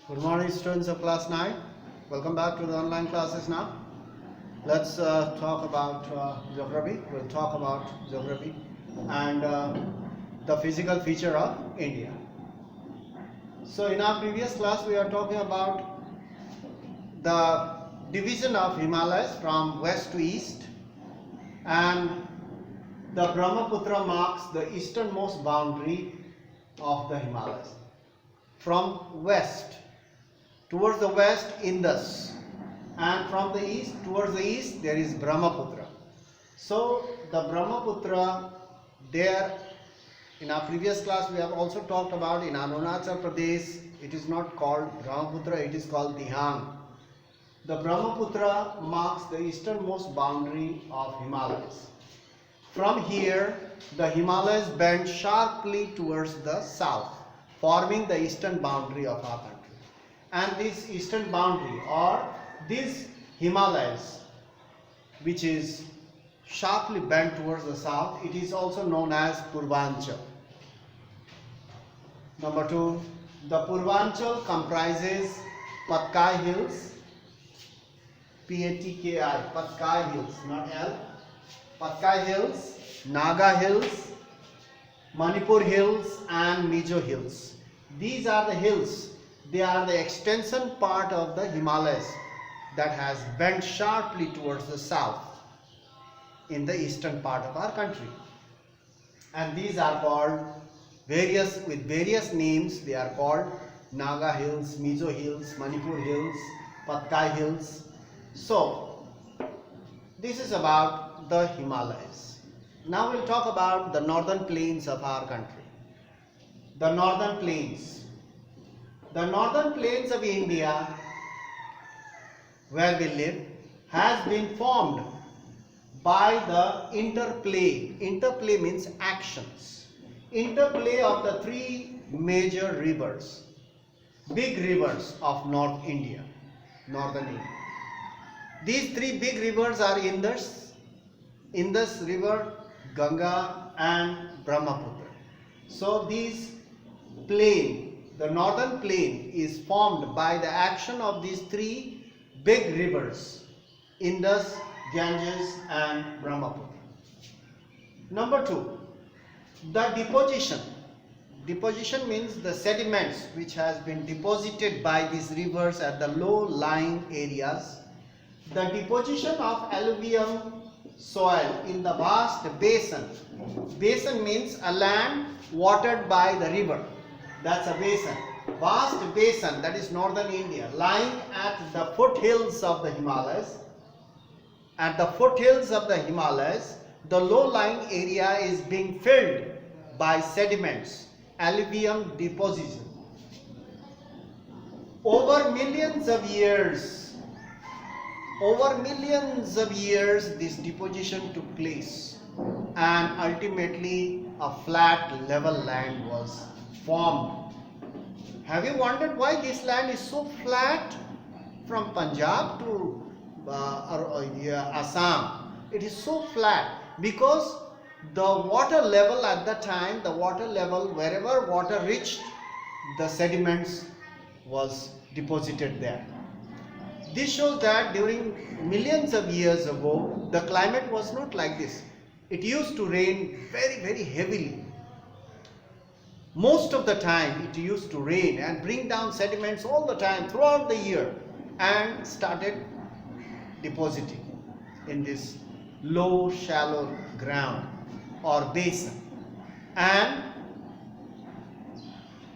Good morning, students of class 9. Welcome back to the online classes now. Let's talk about geography. We'll talk about geography and the physical feature of India. So in our previous class, we are talking about the division of Himalayas from west to east, and the Brahmaputra marks the easternmost boundary of the Himalayas. From west, towards the west, Indus, and from the east, towards the east, there is Brahmaputra. So the Brahmaputra, there in our previous class we have also talked about in Arunachal Pradesh, it is not called Brahmaputra, it is called Dihang. The Brahmaputra marks the easternmost boundary of Himalayas. From here, the Himalayas bend sharply towards the south, forming the eastern boundary of our country. And this eastern boundary, or these Himalayas, which is sharply bent towards the south, it is also known as Purvanchal. Number 2, the Purvanchal comprises Patkai Hills, P-A-T-K-I, Patkai Hills, not L, Patkai Hills, Naga Hills, Manipur Hills and Mizo Hills. These are the hills. They are the extension part of the Himalayas that has bent sharply towards the south in the eastern part of our country. And these are called with various names. They are called Naga Hills, Mizo Hills, Manipur Hills, Patkai Hills. So this is about the Himalayas. Now we'll talk about the northern plains of our country. The northern plains. The northern plains of India, where we live, has been formed by the interplay. Interplay means actions. Interplay of the three major rivers, big rivers of North India, northern India. These three big rivers are Indus River, Ganga and Brahmaputra. So these the northern plain is formed by the action of these three big rivers, Indus, Ganges and Brahmaputra. Number 2, the deposition. Deposition means the sediments which has been deposited by these rivers at the low-lying areas. The deposition of alluvium soil in the vast basin. Basin means a land watered by the river. That's a basin. Vast basin, that is northern India, lying at the foothills of the Himalayas. At the foothills of the Himalayas, the low-lying area is being filled by sediments, alluvium deposition. Over millions of years, this deposition took place, and ultimately a flat level land was formed. Have you wondered why this land is so flat from Punjab to Assam? It is so flat because the water level at the time, wherever water reached, the sediments was deposited there. This shows that during millions of years ago, the climate was not like this. It used to rain very, very heavily. Most of the time it used to rain and bring down sediments all the time throughout the year, and started depositing in this low, shallow ground or basin. And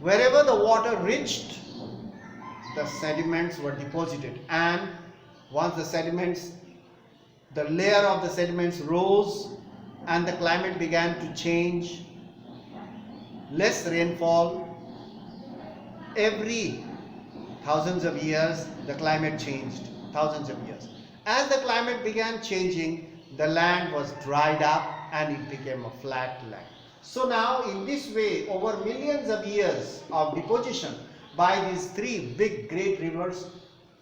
wherever the water reached, the sediments were deposited, and once the layer of the sediments rose and the climate began to change, less rainfall, every thousands of years the climate changed, thousands of years. As the climate began changing, the land was dried up and it became a flat land. So now in this way, over millions of years of deposition by these three big great rivers,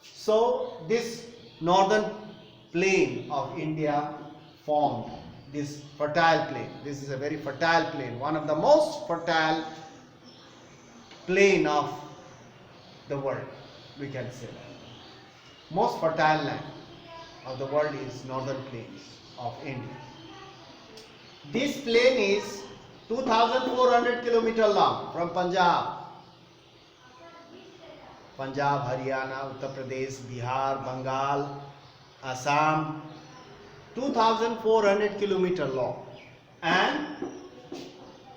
so this northern plain of India formed, this fertile plain. This is a very fertile plain, one of the most fertile plain of the world, we can say that. Most fertile land of the world is northern plains of India. This plain is 2,400 kilometers long from Punjab, Haryana, Uttar Pradesh, Bihar, Bengal, Assam, 2,400 kilometers long, and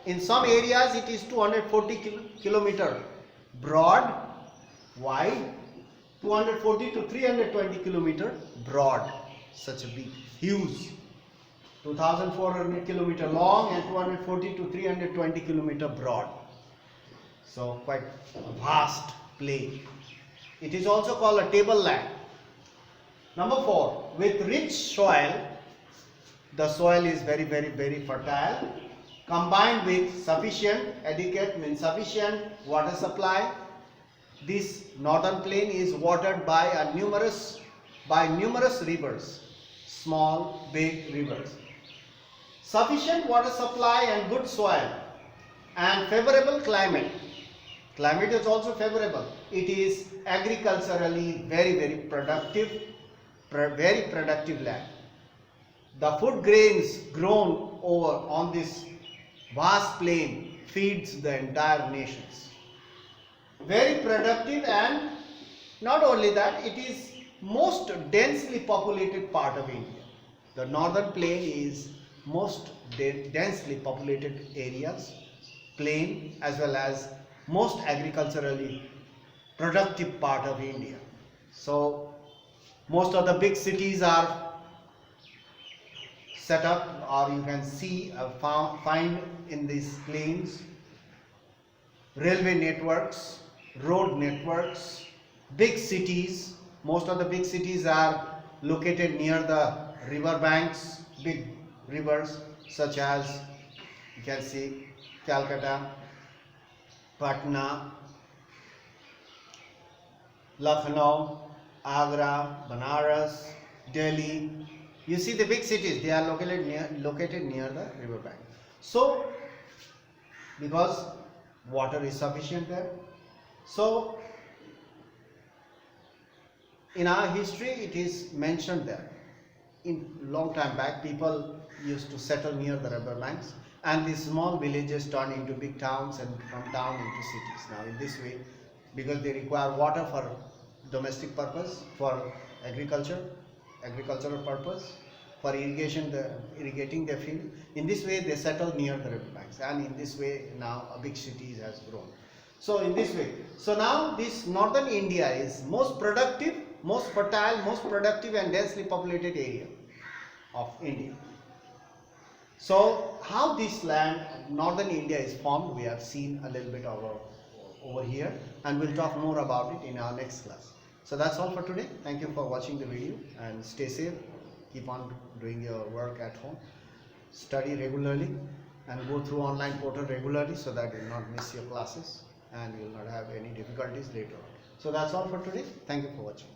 in some areas it is 240 kilometers broad, wide, 240 to 320 kilometers broad, such a big, huge, 2,400 kilometers long and 240 to 320 kilometers broad. So quite a vast plain. It is also called a tableland. Number 4, with rich soil, the soil is very fertile, combined with sufficient, adequate means sufficient water supply. This northern plain is watered by numerous rivers, small, big rivers. Sufficient water supply and good soil and favorable climate. Climate is also favorable. It is agriculturally very productive land. The food grains grown over on this vast plain feeds the entire nations. Very productive, and not only that, it is most densely populated part of India. The northern plain is most densely populated areas, plain, as well as most agriculturally productive part of India. So most of the big cities are set up, or you can see find in these plains. Railway networks, road networks, big cities. Most of the big cities are located near the river banks, big rivers such as, you can see, Calcutta, Patna, Lucknow, Agra, Banaras, Delhi. You see the big cities, they are located near the river bank. So because water is sufficient there. So in our history it is mentioned there. In long time back, people used to settle near the river banks, and these small villages turned into big towns, and from town into cities. Now in this way, because they require water for domestic purpose, for agricultural purpose, for irrigating their field. In this way they settle near the river banks, and in this way now a big city has grown. So in this way, so now this northern India is most productive, most fertile, most productive and densely populated area of India. So how this land, northern India, is formed, we have seen a little bit over here, and we'll talk more about it in our next class. So that's all for today. Thank you for watching the video, and stay safe. Keep on doing your work at home. Study regularly and go through online portal regularly, so that you will not miss your classes and you will not have any difficulties later on. So that's all for today. Thank you for watching.